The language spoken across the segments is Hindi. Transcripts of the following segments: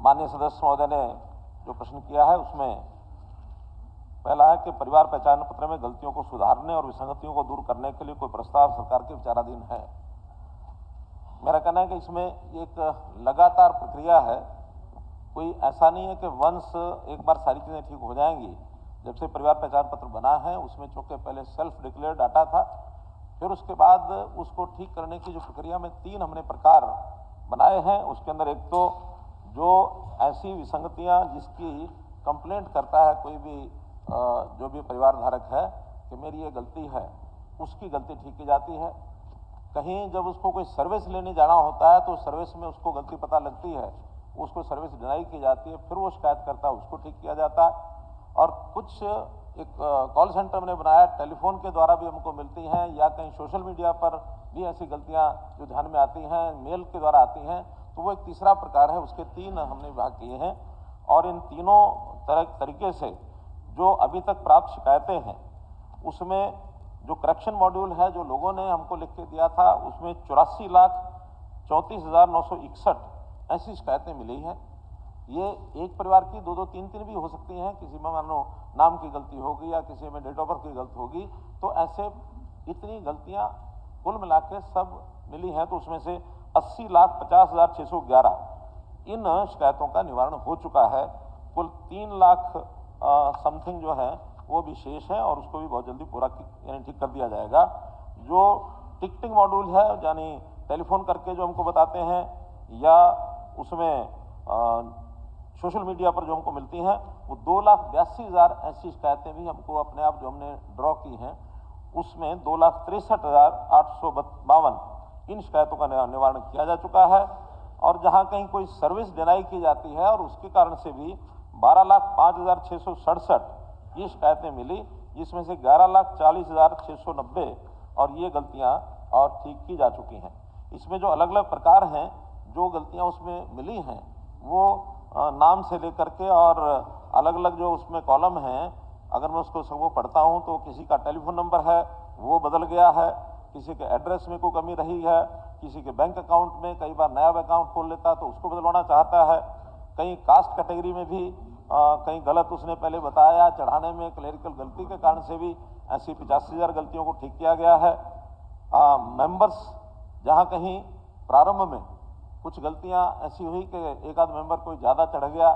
माननीय सदस्य महोदय ने जो प्रश्न किया है उसमें पहला है कि परिवार पहचान पत्र में गलतियों को सुधारने और विसंगतियों को दूर करने के लिए कोई प्रस्ताव सरकार के विचाराधीन है। मेरा कहना है कि इसमें एक लगातार प्रक्रिया है, कोई ऐसा नहीं है कि वंस एक बार सारी चीज़ें ठीक हो जाएंगी। जब से परिवार पहचान पत्र बना है उसमें चूंकि पहले सेल्फ डिक्लेयर डाटा था, फिर उसके बाद उसको ठीक करने की जो प्रक्रिया में 3 हमने प्रकार बनाए हैं। उसके अंदर एक तो जो ऐसी विसंगतियां जिसकी कंप्लेंट करता है कोई भी जो भी परिवार धारक है कि मेरी ये गलती है, उसकी गलती ठीक की जाती है। कहीं जब उसको कोई सर्विस लेने जाना होता है तो सर्विस में उसको गलती पता लगती है, उसको सर्विस डिनाई की जाती है, फिर वो शिकायत करता है, उसको ठीक किया जाता है। और कुछ एक कॉल सेंटर हमने बनाया, टेलीफोन के द्वारा भी हमको मिलती हैं, या कहीं सोशल मीडिया पर भी ऐसी गलतियां जो ध्यान में आती हैं, मेल के द्वारा आती हैं, तो वो एक तीसरा प्रकार है। उसके 3 हमने विभाग किए हैं और इन तीनों तरीके से जो अभी तक प्राप्त शिकायतें हैं उसमें जो करेक्शन मॉड्यूल है जो लोगों ने हमको लिख के दिया था उसमें 84,34,961 ऐसी शिकायतें मिली हैं। ये एक परिवार की 2-2, 3-3 भी हो सकती हैं, किसी में मान लो नाम की गलती होगी या किसी में डेट ऑफ बर्थ की गलती होगी, तो ऐसे इतनी गलतियां कुल मिला के सब मिली हैं। तो उसमें से 80,50,611 इन शिकायतों का निवारण हो चुका है। कुल 3 लाख समथिंग जो है वो भी शेष है और उसको भी बहुत जल्दी पूरा यानी ठीक कर दिया जाएगा। जो टिकटिंग मॉड्यूल है यानी टेलीफोन करके जो हमको बताते हैं या उसमें सोशल मीडिया पर जो हमको मिलती हैं, वो 2,82,000 ऐसी शिकायतें भी हमको अपने आप जो हमने ड्रॉ की हैं उसमें 2,63,852 इन शिकायतों का निवारण किया जा चुका है। और जहां कहीं कोई सर्विस डिनाई की जाती है और उसके कारण से भी 12,05,667 ये शिकायतें मिली, जिसमें से 11,40,690 और ये गलतियां और ठीक की जा चुकी हैं। इसमें जो अलग अलग प्रकार हैं जो गलतियां उसमें मिली हैं वो नाम से लेकर के और अलग अलग जो उसमें कॉलम हैं, अगर मैं उसको सबको पढ़ता हूं तो किसी का टेलीफोन नंबर है वो बदल गया है, किसी के एड्रेस में कोई कमी रही है, किसी के बैंक अकाउंट में कई बार नया अकाउंट खोल लेता है तो उसको बदलवाना चाहता है, कहीं कास्ट कैटेगरी में भी कहीं गलत उसने पहले बताया, चढ़ाने में क्लेरिकल गलती के कारण से भी ऐसी 85,000 गलतियों को ठीक किया गया है। मेंबर्स जहां कहीं प्रारंभ में कुछ गलतियां ऐसी हुई कि एक आध मेंबर कोई ज़्यादा चढ़ गया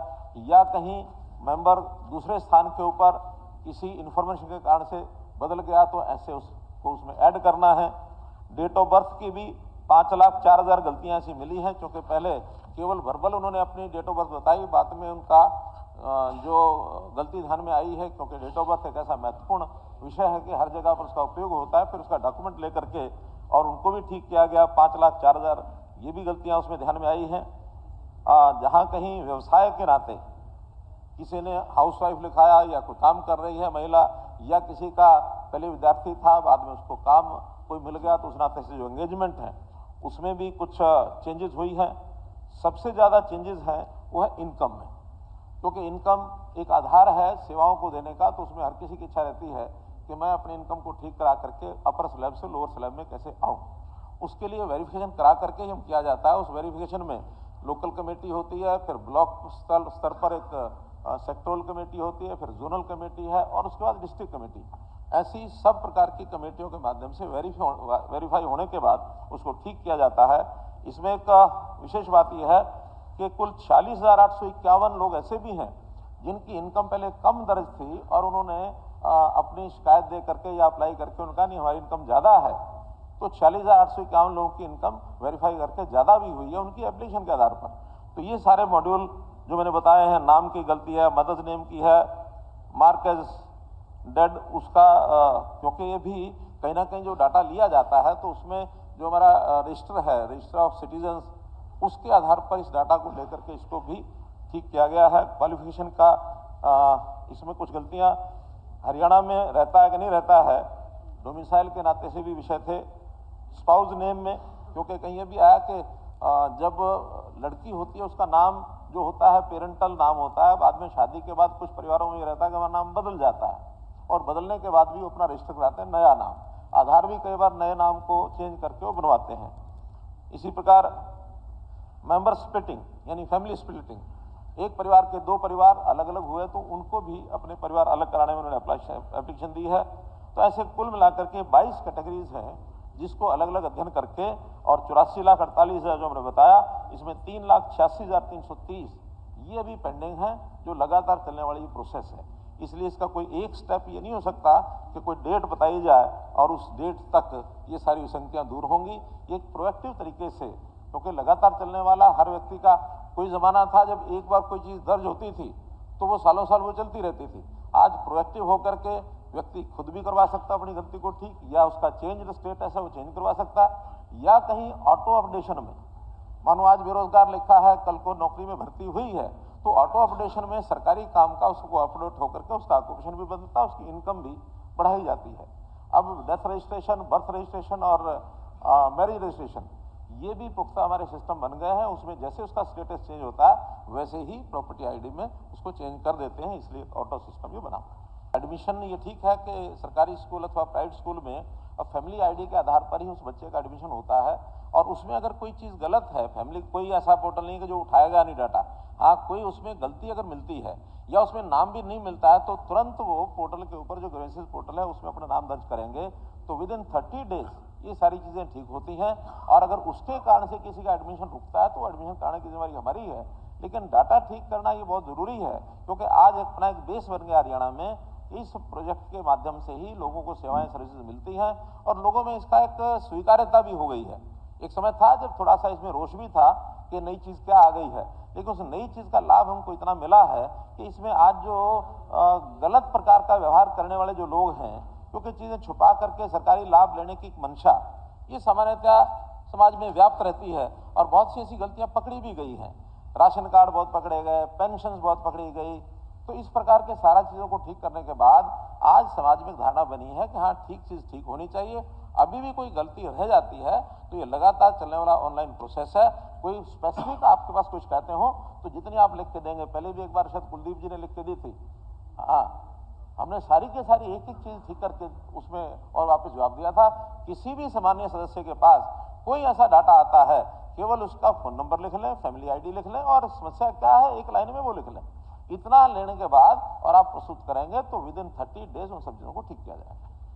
या कहीं मेंबर दूसरे स्थान के ऊपर किसी इन्फॉर्मेशन के कारण से बदल गया तो ऐसे उसको उसमें ऐड करना है। डेट ऑफ बर्थ की भी 5,04,000 गलतियां ऐसी मिली हैं, क्योंकि पहले केवल वर्बल उन्होंने अपनी डेट ऑफ बर्थ बताई, बाद में उनका जो गलती ध्यान में आई है, क्योंकि डेट ऑफ बर्थ एक ऐसा महत्वपूर्ण विषय है कि हर जगह पर उसका उपयोग होता है, फिर उसका डॉक्यूमेंट लेकर के और उनको भी ठीक किया गया। 5,04,000 ये भी गलतियां उसमें ध्यान में आई हैं। जहां कहीं व्यवसाय के नाते किसी ने हाउसवाइफ लिखाया या कोई काम कर रही है महिला, या किसी का पहले विद्यार्थी था बाद में उसको काम कोई मिल गया, तो उस नाते से जो एंगेजमेंट है उसमें भी कुछ चेंजेस हुई हैं। सबसे ज़्यादा चेंजेस हैं वो है इनकम में, क्योंकि इनकम एक आधार है सेवाओं को देने का, तो उसमें हर किसी की इच्छा रहती है कि मैं अपने इनकम को ठीक करा करके अपर स्लैब से लोअर स्लैब में कैसे आऊँ। उसके लिए वेरिफिकेशन करा करके ही हम किया जाता है। उस वेरिफिकेशन में लोकल कमेटी होती है, फिर ब्लॉक स्तर पर एक सेक्टोरल कमेटी होती है, फिर जोनल कमेटी है और उसके बाद डिस्ट्रिक्ट कमेटी। ऐसी सब प्रकार की कमेटियों के माध्यम से वेरीफाई होने के बाद उसको ठीक किया जाता है। इसमें एक विशेष बात यह है कि कुल 46,851 लोग ऐसे भी हैं जिनकी इनकम पहले कम दर्ज थी और उन्होंने अपनी शिकायत दे करके या अप्लाई करके उनका नहीं हमारी इनकम ज़्यादा है, तो 46,851 लोगों की इनकम वेरीफाई करके ज़्यादा भी हुई है उनकी एप्लीकेशन के आधार पर। तो ये सारे मॉड्यूल जो मैंने बताए हैं, नाम की गलती है, मदर्स नेम की है, मार्क एज डेड उसका क्योंकि ये भी कहीं ना कहीं जो डाटा लिया जाता है तो उसमें जो हमारा रजिस्टर है, रजिस्टर ऑफ सिटीजन्स, उसके आधार पर इस डाटा को लेकर के इसको भी ठीक किया गया है। क्वालिफिकेशन का इसमें कुछ गलतियां हरियाणा में रहता है कि नहीं रहता है, डोमिसाइल के नाते से भी विषय थे। स्पाउस नेम में क्योंकि कहीं ये भी आया कि जब लड़की होती है उसका नाम जो होता है पेरेंटल नाम होता है, बाद में शादी के बाद कुछ परिवारों में ये रहता है कि हमारा नाम बदल जाता है और बदलने के बाद भी अपना रजिस्टर कराते हैं नया नाम, आधार भी कई बार नए नाम को चेंज करके वो बनवाते हैं। इसी प्रकार मेंबर स्प्लिटिंग यानी फैमिली स्प्लिटिंग, एक परिवार के 2 परिवार अलग अलग हुए तो उनको भी अपने परिवार अलग कराने में उन्होंने एप्लीकेशन दी है। तो ऐसे कुल मिलाकर के 22 कैटेगरीज हैं जिसको अलग अलग अध्ययन करके, और 84,48,000 जो हमने बताया, इसमें 3,86,330 ये अभी पेंडिंग है, जो लगातार चलने वाली प्रोसेस है। इसलिए इसका कोई एक स्टेप ये नहीं हो सकता कि कोई डेट बताई जाए और उस डेट तक ये सारी विसंगतियां दूर होंगी। एक प्रोएक्टिव तरीके से, क्योंकि लगातार चलने वाला हर व्यक्ति का कोई जमाना था जब एक बार कोई चीज दर्ज होती थी तो वो सालों साल वो चलती रहती थी। आज प्रोएक्टिव होकर के व्यक्ति खुद भी करवा सकता अपनी गलती को ठीक, या उसका चेंज स्टेटस है वो चेंज करवा सकता, या कहीं ऑटो अपडेशन में, मानो आज बेरोजगार लिखा है, कल को नौकरी में भर्ती हुई है, तो ऑटो अपडेशन में सरकारी काम का उसको अपडेट होकर के उसका ऑक्यूपेशन भी बदलता है, उसकी इनकम भी बढ़ाई जाती है। अब डेथ रजिस्ट्रेशन, बर्थ रजिस्ट्रेशन और मैरिज रजिस्ट्रेशन, ये भी पुख्ता हमारे सिस्टम बन गए हैं। उसमें जैसे उसका स्टेटस चेंज होता है वैसे ही प्रॉपर्टी आईडी में उसको चेंज कर देते हैं, इसलिए ऑटो सिस्टम ये बना। एडमिशन ये ठीक है कि सरकारी स्कूल अथवा प्राइवेट स्कूल में अब फैमिली आईडी के आधार पर ही उस बच्चे का एडमिशन होता है, और उसमें अगर कोई चीज़ गलत है, फैमिली कोई ऐसा पोर्टल नहीं है कि जो उठाएगा नहीं डाटा, हाँ कोई उसमें गलती अगर मिलती है या उसमें नाम भी नहीं मिलता है तो तुरंत वो पोर्टल के ऊपर जो ग्रेसेस पोर्टल है उसमें अपना नाम दर्ज करेंगे तो विद इन 30 डेज ये सारी चीज़ें ठीक होती हैं। और अगर उसके कारण से किसी का एडमिशन रुकता है तो एडमिशन कराने की जिम्मेदारी हमारी है, लेकिन डाटा ठीक करना ये बहुत ज़रूरी है, क्योंकि आज अपना एक बेस बन गया हरियाणा में। इस प्रोजेक्ट के माध्यम से ही लोगों को सेवाएं सर्विसेज मिलती हैं और लोगों में इसका एक स्वीकार्यता भी हो गई है। एक समय था जब थोड़ा सा इसमें रोष भी था कि नई चीज़ क्या आ गई है, लेकिन उस नई चीज़ का लाभ हमको इतना मिला है कि इसमें आज जो गलत प्रकार का व्यवहार करने वाले जो लोग हैं, क्योंकि चीज़ें छुपा करके सरकारी लाभ लेने की एक मंशा ये सामान्यतः समाज में व्याप्त रहती है, और बहुत सी ऐसी गलतियां पकड़ी भी गई हैं। राशन कार्ड बहुत पकड़े गए, पेंशन बहुत पकड़ी गई। तो इस प्रकार के सारा चीज़ों को ठीक करने के बाद आज समाज में धारणा बनी है कि हाँ ठीक चीज़ ठीक होनी चाहिए। अभी भी कोई गलती रह जाती है तो ये लगातार चलने वाला ऑनलाइन प्रोसेस है। कोई स्पेसिफिक आपके पास कुछ कहते हो तो जितनी आप लिख के देंगे, पहले भी एक बार शायद कुलदीप जी ने लिख के दी थी, हाँ हमने सारी के सारी एक एक चीज़ ठीक करके उसमें और वापस जवाब दिया था। किसी भी सामान्य सदस्य के पास कोई ऐसा डाटा आता है, केवल उसका फ़ोन नंबर लिख लें, फैमिली आईडी लिख लें और समस्या क्या है एक लाइन में वो लिख लें। इतना लेने के बाद और आप प्रस्तुत करेंगे तो विद इन 30 डेज उन सब चीज़ों को ठीक किया जाएगा।